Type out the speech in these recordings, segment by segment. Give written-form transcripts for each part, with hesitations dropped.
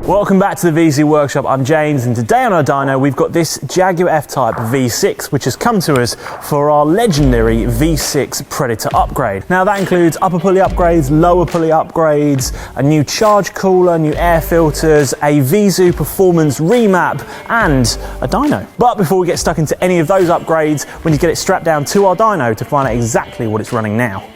Welcome back to the VIEZU workshop. I'm James, and today on our dyno we've got this Jaguar F-Type V6, which has come to us for our legendary V6 Predator upgrade. Now that includes upper pulley upgrades, lower pulley upgrades, a new charge cooler, new air filters, a VIEZU performance remap, and a dyno. But before we get stuck into any of those upgrades, we need to get it strapped down to our dyno to find out exactly what it's running now.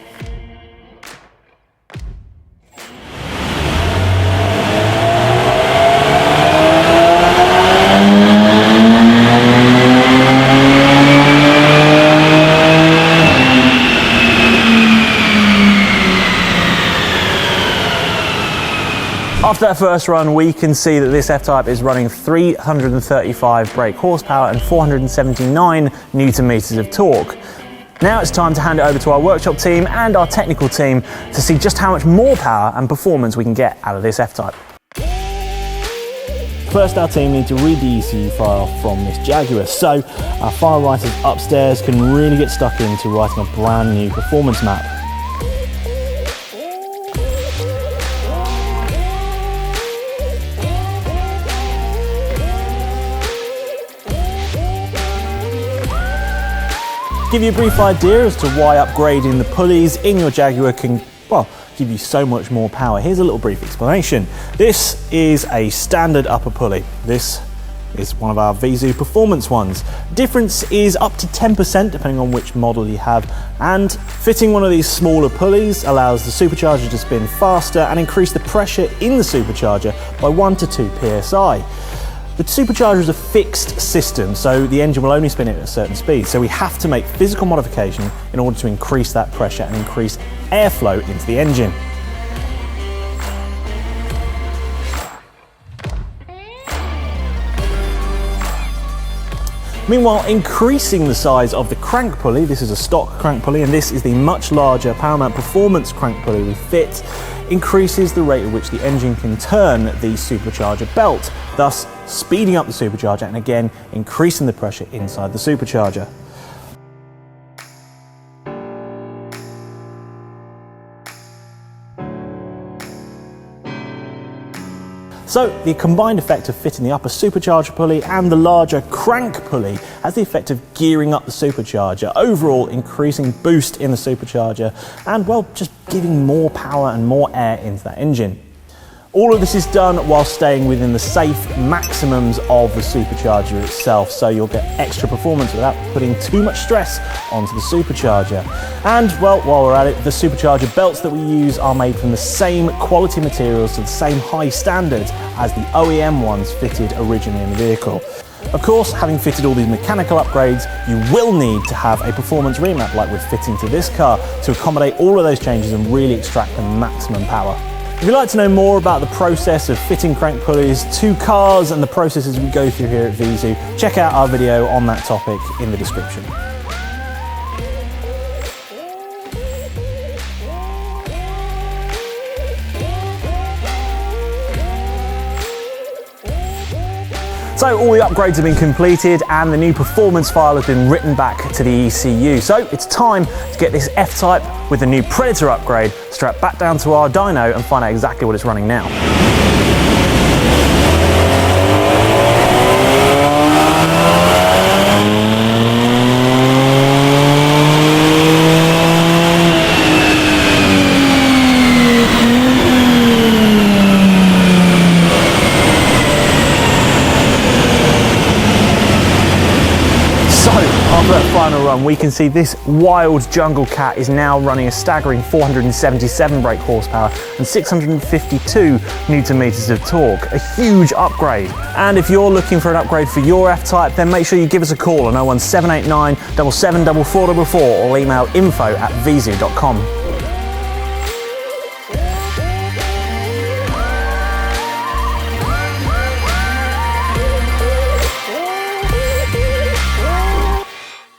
After that first run, we can see that this F-Type is running 335 brake horsepower and 479 Newton meters of torque. Now it's time to hand it over to our workshop team and our technical team to see just how much more power and performance we can get out of this F-Type. First, our team need to read the ECU file from this Jaguar, so our file writers upstairs can really get stuck into writing a brand new performance map. Give you a brief idea as to why upgrading the pulleys in your Jaguar can, well, give you so much more power. Here's a little brief explanation. This is a standard upper pulley. This is one of our VIEZU performance ones. Difference is up to 10% depending on which model you have, and fitting one of these smaller pulleys allows the supercharger to spin faster and increase the pressure in the supercharger by 1 to 2 psi. The supercharger is a fixed system, so the engine will only spin at a certain speed, so we have to make physical modification in order to increase that pressure and increase airflow into the engine. Meanwhile, increasing the size of the crank pulley, this is a stock crank pulley and this is the much larger Paramount Performance crank pulley we fit, increases the rate at which the engine can turn the supercharger belt, thus speeding up the supercharger and again increasing the pressure inside the supercharger. So the combined effect of fitting the upper supercharger pulley and the larger crank pulley has the effect of gearing up the supercharger, overall increasing boost in the supercharger and, well, just giving more power and more air into that engine. All of this is done while staying within the safe maximums of the supercharger itself, so you'll get extra performance without putting too much stress onto the supercharger. And, well, while we're at it, the supercharger belts that we use are made from the same quality materials to the same high standards as the OEM ones fitted originally in the vehicle. Of course, having fitted all these mechanical upgrades, you will need to have a performance remap like we're fitting to this car to accommodate all of those changes and really extract the maximum power. If you'd like to know more about the process of fitting crank pulleys to cars and the processes we go through here at VIEZU, check out our video on that topic in the description. So all the upgrades have been completed and the new performance file has been written back to the ECU. So it's time to get this F-Type with the new Predator upgrade strapped back down to our dyno and find out exactly what it's running now. After that final run, we can see this wild jungle cat is now running a staggering 477 brake horsepower and 652 Newton meters of torque, a huge upgrade. And if you're looking for an upgrade for your F-Type, then make sure you give us a call on 01789 774444 or email info@viezu.com.